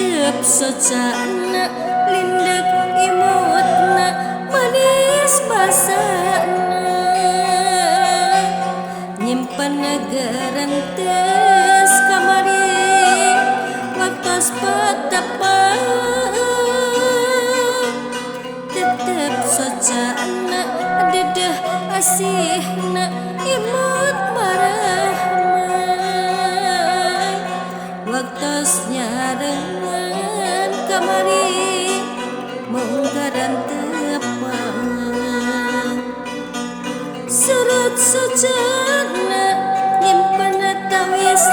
Tetep sojana lindek imutna manis basana nyimpen negeren tes kamari waktos patapang tetep sojana dedeh asihna imut marahmai waktos nyarengan kamari munggaran tepang surut sojana nyimpen tawis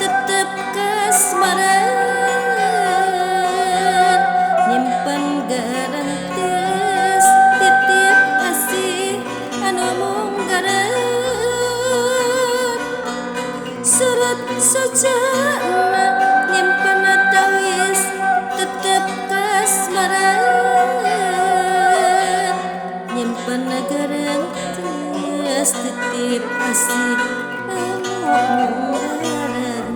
tetep kasmaran nyimpen garantes titip asih anu munggaran surut sojana nyimpen tawis tetep kasmaran nyimpen garantes titip asih anu munggaran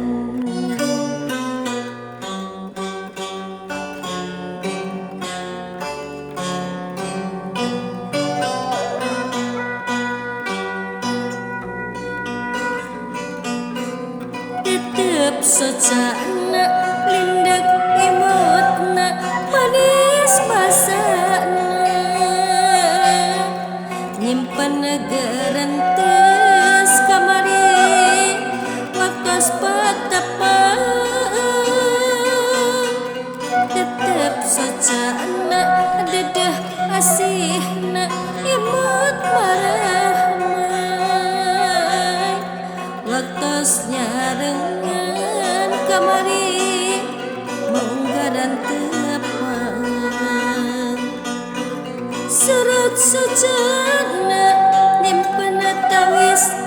tetep sojana lindek imutna manis basana nyimpen negeren tes kamari waktos patapang tetep sojana dedeh asihna imut marahmai waktos nyarengan kamari munggaran tepang surut sojana nyimpen tawis